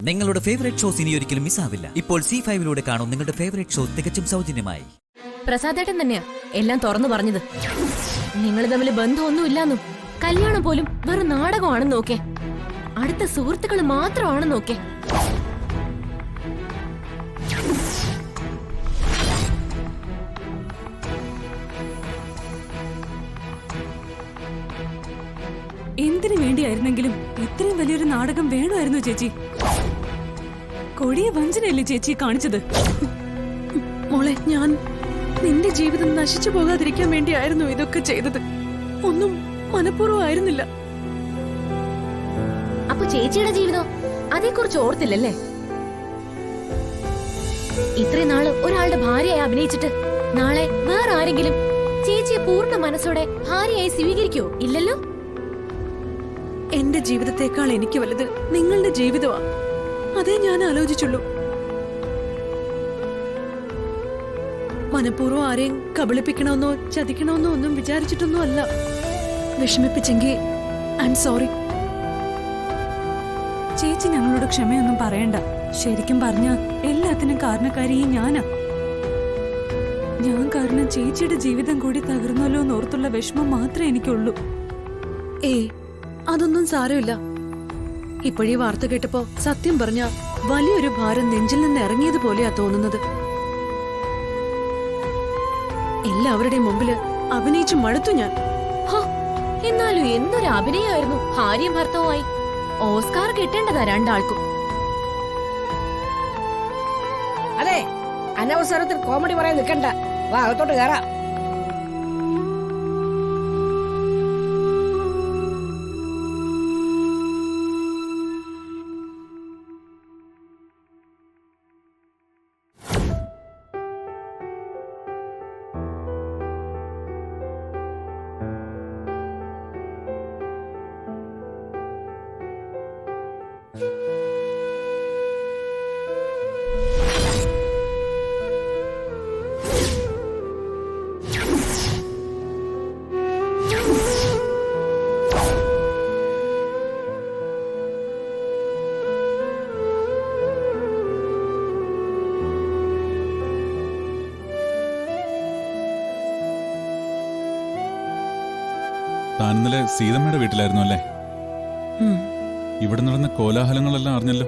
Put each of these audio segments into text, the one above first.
നിങ്ങളുടെ favourite shows ഇനി ഒരിക്കലും മിസ്സാവില്ല. ഇപ്പോൾ C5 കാണും നിങ്ങളുടെ ഫേവറേറ്റ് ഷോ തികച്ചും സൗജന്യമായി. പ്രസാദേട്ടൻ തന്നെയാ എല്ലാം തുറന്നു പറഞ്ഞത്. നിങ്ങൾ തമ്മിൽ ബന്ധമൊന്നുമില്ലാന്നും കല്യാണം പോലും വെറും നാടകമാണെന്ന് നോക്കേ, അടുത്ത സുഹൃത്തുക്കൾ മാത്രമാണെന്ന് നോക്കേ. എന്തിനു വേണ്ടിയായിരുന്നെങ്കിലും ഇത്രയും വലിയൊരു നാടകം വേണമായിരുന്നു ചേച്ചി. കൊടിയ വഞ്ചനയല്ലേ ചേച്ചി കാണിച്ചത്? മോളെ, ഞാൻ നിന്റെ ജീവിതം നശിച്ചു പോകാതിരിക്കാൻ വേണ്ടിയായിരുന്നു ഇതൊക്കെ ചെയ്തത്. ഒന്നും മനഃപൂർവ്വമായിരുന്നില്ല. അപ്പൊ ചേച്ചിയുടെ ജീവിതം അതേക്കുറിച്ച് ഓർത്തില്ലല്ലേ? ഇത്രയും നാള് ഒരാളുടെ ഭാര്യയായി അഭിനയിച്ചിട്ട് നാളെ വേറെ ആരെങ്കിലും ചേച്ചിയെ പൂർണ്ണ മനസ്സോടെ ഭാര്യയായി സ്വീകരിക്കോ? ഇല്ലല്ലോ. എന്റെ ജീവിതത്തെക്കാൾ എനിക്ക് വലുത് നിങ്ങളുടെ ജീവിതമാ. അതേ ഞാൻ ആലോചിച്ചുള്ളൂ. മനഃപൂർവ്വം ആരെയും കബളിപ്പിക്കണമെന്നോ ചതിക്കണമെന്നോ ഒന്നും വിചാരിച്ചിട്ടൊന്നും അല്ല. വിഷമിപ്പിച്ചെങ്കിൽ ഐ എം സോറി. ചേച്ചി ഞങ്ങളോട് ക്ഷമയൊന്നും പറയണ്ട. ശരിക്കും പറഞ്ഞ എല്ലാത്തിനും കാരണക്കാരി ഞാനാ. ഞാൻ കാരണം ചേച്ചിയുടെ ജീവിതം കൂടി തകർന്നല്ലോ എന്നോർത്തുള്ള വിഷമം മാത്രമേ എനിക്കുള്ളൂ. അതൊന്നും സാരമില്ല. ഇപ്പോഴീ വാർത്ത കേട്ടപ്പോ സത്യം പറഞ്ഞ വലിയൊരു ഭാരം നെഞ്ചിൽ നിന്ന് ഇറങ്ങിയതുപോലെയാ തോന്നുന്നത്. എല്ലാവരുടെയും മുമ്പില് അഭിനയിച്ചു മടുത്തു ഞാൻ. എന്നാലും എന്തൊരു അഭിനയമായിരുന്നു. ഭാര്യയും ഭർത്താവുമായി ഓസ്കാർ കിട്ടേണ്ടതാ രണ്ടാൾക്കും. അതെ, അനവസരത്തിൽ കോമഡി പറയാൻ നിൽക്കണ്ട. വാ, അകത്തോട്ട് കയറാം. താൻ ഇന്നലെ സീതമ്മയുടെ വീട്ടിലായിരുന്നു അല്ലേ? ഇവിടെ നടന്ന കോലാഹലങ്ങളെല്ലാം അറിഞ്ഞല്ലോ.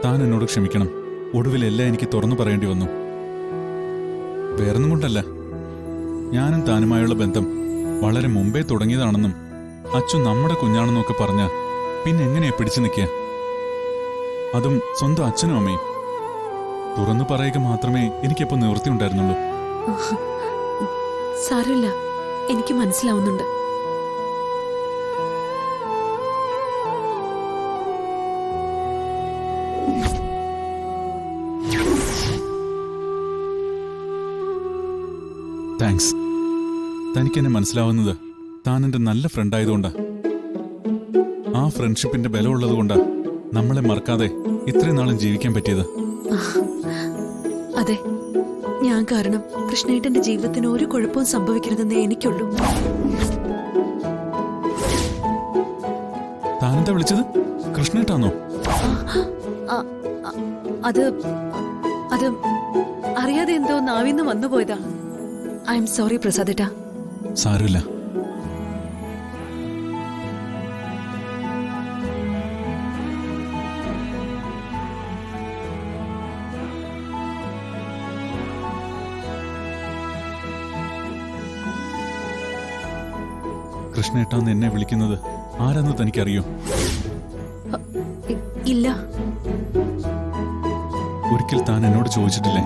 താൻ എന്നോട് ക്ഷമിക്കണം. ഒടുവിലെല്ലാം എനിക്ക് തുറന്നു പറയേണ്ടി വന്നു. വേറൊന്നും കൊണ്ടല്ല, ഞാനും താനുമായുള്ള ബന്ധം വളരെ മുമ്പേ തുടങ്ങിയതാണെന്നും അച്ഛൻ നമ്മുടെ കുഞ്ഞാണെന്നൊക്കെ പറഞ്ഞ പിന്നെ എങ്ങനെയാ പിടിച്ചു നിൽക്കുക? അതും സ്വന്തം അച്ഛനും അമ്മയും. തുറന്നു പറയുക മാത്രമേ എനിക്കിപ്പോ നിവൃത്തി ഉണ്ടായിരുന്നുള്ളൂ. സാരമില്ല, എനിക്ക് മനസ്സിലാവുന്നുണ്ട്. താങ്ക്സ്. തനിക്കെന്നെ മനസ്സിലാവുന്നത് താൻ എന്റെ നല്ല ഫ്രണ്ടായതുകൊണ്ടാ. ആ ഫ്രണ്ട്ഷിപ്പിന്റെ ബലമുള്ളത് കൊണ്ടാ നമ്മളെ മറക്കാതെ ഇത്രയും നാളും ജീവിക്കാൻ പറ്റിയത്. അതെ, ഞാൻ കാരണം കൃഷ്ണേട്ടന്റെ ജീവിതത്തിന് ഒരു കുഴപ്പവും സംഭവിക്കരുതെന്നേ എനിക്കുള്ളൂ. താനെന്താ വിളിച്ചത്? കൃഷ്ണേട്ടാന്നോ? അത് അത് അറിയാതെ എന്തോ നാവിന്ന് വന്നുപോയതാ. ഐ എം സോറി പ്രസാദേട്ടാ. സാരമില്ല. കൃഷ്ണേട്ടാന്ന് എന്നെ വിളിക്കുന്നത് ആരാന്ന് തനിക്കറിയോ? ഇല്ല. ഒരിക്കൽ താൻ എന്നോട് ചോദിച്ചിട്ടില്ലേ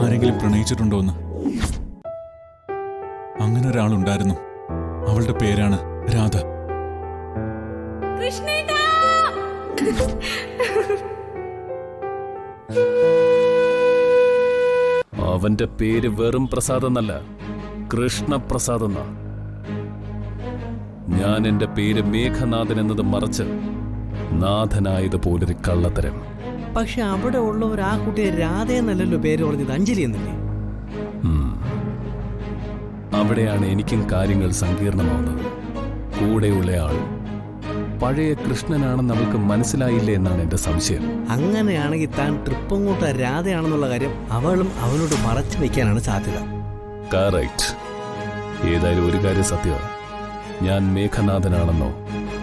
ആരെങ്കിലും പ്രണയിച്ചിട്ടുണ്ടോ എന്ന്? അങ്ങനെ ഒരാളുണ്ടായിരുന്നു. അവളുടെ പേരാണ് രാധ. അവന്റെ പേര് വെറും പ്രസാദ് എന്നല്ല, കൃഷ്ണപ്രസാദ് എന്നാ. ഞാൻ എന്റെ പേര് മേഘനാഥൻ എന്നത് മറച്ച് നാഥനായതുപോലൊരു കള്ളത്തരം. പക്ഷെ അവിടെ ഉള്ളവർ ആ കുട്ടിയെ രാധയെന്നല്ലല്ലോ പേര് പറഞ്ഞത്, അഞ്ജലി എന്നല്ലേ? അവിടെയാണ് എനിക്കും കാര്യങ്ങൾ സങ്കീർണമാവുന്നത്. കൂടെയുള്ള ആൾ പഴയ കൃഷ്ണനാണെന്ന് അവൾക്ക് മനസ്സിലായില്ലേ എന്നാണ് എന്റെ സംശയം. അങ്ങനെയാണെങ്കിൽ താൻ തൃപ്പങ്ങോട്ട് രാധയാണെന്നുള്ള കാര്യം അവളും അവനോട് മറച്ചു വെക്കാനാണ് സാധ്യത. കറക്റ്റ്. ഏതായാലും ഒരു കാര്യം സത്യമാണ്, ഞാൻ മേഘനാഥനാണെന്നോ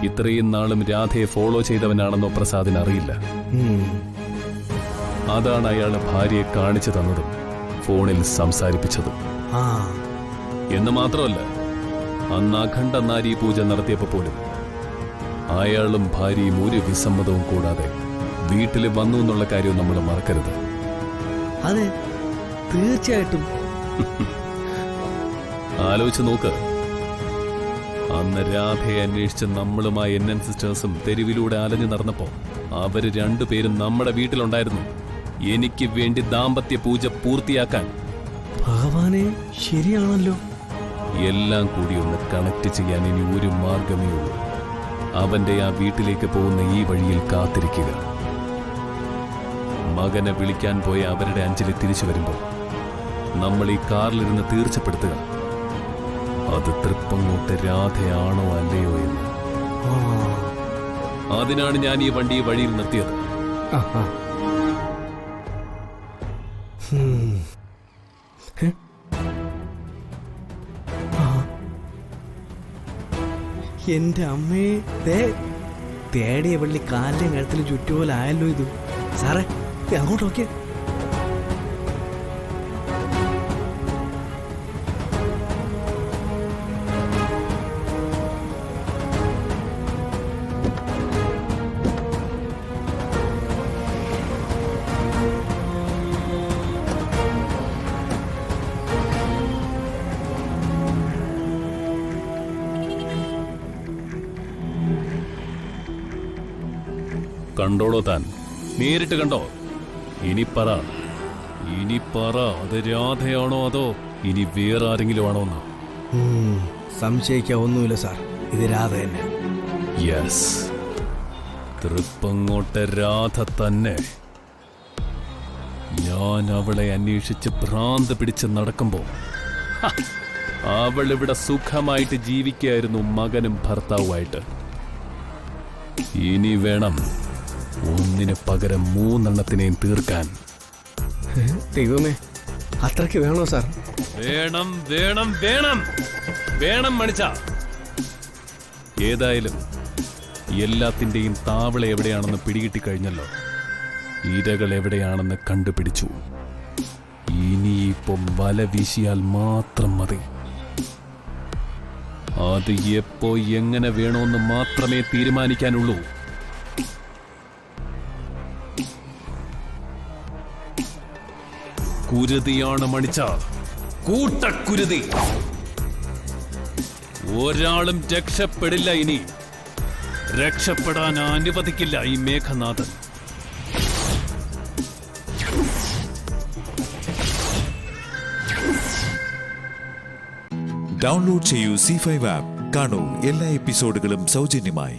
ഇത്രയും നാളും രാധയെ ഫോളോ ചെയ്തവനാണെന്നോ പ്രസാദിന് അറിയില്ല. അതാണ് അയാളെ ഭാര്യയെ കാണിച്ചു തന്നതും ഫോണിൽ സംസാരിപ്പിച്ചതും. എന്ന് മാത്രമല്ല, അന്ന് അഖണ്ഡ നാരീ പൂജ നടത്തിയപ്പോ പോലും അയാളും ഭാര്യയും ഒരു വിസമ്മതവും കൂടാതെ വീട്ടിൽ വന്നു എന്നുള്ള കാര്യം നമ്മൾ മറക്കരുത്. അതെ, തീർച്ചയായിട്ടും. ആലോചിച്ച് നോക്ക്, അന്ന് രാധയെ അന്വേഷിച്ച് നമ്മളുമായി NN സിസ്റ്റേഴ്സും തെരുവിലൂടെ അലഞ്ഞു നടന്നപ്പോ അവര് രണ്ടുപേരും നമ്മുടെ വീട്ടിലുണ്ടായിരുന്നു, എനിക്ക് വേണ്ടി ദാമ്പത്യ പൂജ പൂർത്തിയാക്കാൻ. ഭഗവാനെ, ശരിയാണല്ലോ. എല്ലാം കൂടി ഒന്ന് കണക്ട് ചെയ്യാൻ ഇനി ഒരു മാർഗമേ ഉള്ളൂ. അവന്റെ ആ വീട്ടിലേക്ക് പോകുന്ന ഈ വഴിയിൽ കാത്തിരിക്കുക. മകനെ വിളിക്കാൻ പോയ അവരുടെ അഞ്ജലി തിരിച്ചു വരുമ്പോൾ നമ്മൾ ഈ കാറിലിരുന്ന് തീർച്ചപ്പെടുത്തുക അത് തൃപ്പങ്ങോട്ട് രാധയാണോ അല്ലയോ എന്ന്. അതിനാണ് ഞാൻ ഈ വണ്ടി വഴിയിൽ നിർത്തിയത്. എന്റെ അമ്മേ, തേടിയ വള്ളി കാലിലും കഴുത്തിലും ചുറ്റുപോലെ ആയല്ലോ ഇത്. സാറേ, അങ്ങോട്ട് നോക്കിയേ. കണ്ടോളോ താൻ, നേരിട്ട് കണ്ടോ? ഇനി പറ അത് രാധയാണോ അതോ ഇനി വേറെ ആരെങ്കിലും ആണോ എന്ന്. സംശയിക്കാൻ ഒന്നുമില്ല സാർ, ഇത് രാധ തന്നെ. യെസ്, തൃപ്പങ്ങോട്ട് രാധ തന്നെ. ഞാൻ അവളെ അന്വേഷിച്ച് ഭ്രാന്ത് പിടിച്ച് നടക്കുമ്പോ അവൾ ഇവിടെ സുഖമായിട്ട് ജീവിക്കായിരുന്നു മകനും ഭർത്താവുമായിട്ട്. ഇനി വേണം ഒന്നിന് പകരം 3 എണ്ണത്തിനെയും തീർക്കാൻ. ദൈവമേ, അത്രയ്ക്ക് വേണോ സാർ? വേണം വേണം വേണം വേണം മണിച്ച. ഏതായാലും എല്ലാത്തിന്റെയും താവള എവിടെയാണെന്ന് പിടികിട്ടിക്കഴിഞ്ഞല്ലോ. ഇരകൾ എവിടെയാണെന്ന് കണ്ടുപിടിച്ചു. ഇനിയിപ്പം വല വീശിയാൽ മാത്രം മതി. അത് എപ്പോ എങ്ങനെ വേണമെന്ന് മാത്രമേ തീരുമാനിക്കാനുള്ളൂ. കുരുതിയാണ് മണിച്ച, കൂട്ടക്കുരുതി. ഒരാളും രക്ഷപ്പെടില്ല. ഇനി രക്ഷപ്പെടാൻ അനുവദിക്കില്ല ഈ മേഘനാഥൻ. ഡൗൺലോഡ് ചെയ്യൂ C5 ആപ്പ്. കാണൂ എല്ലാ എപ്പിസോഡുകളും സൗജന്യമായി.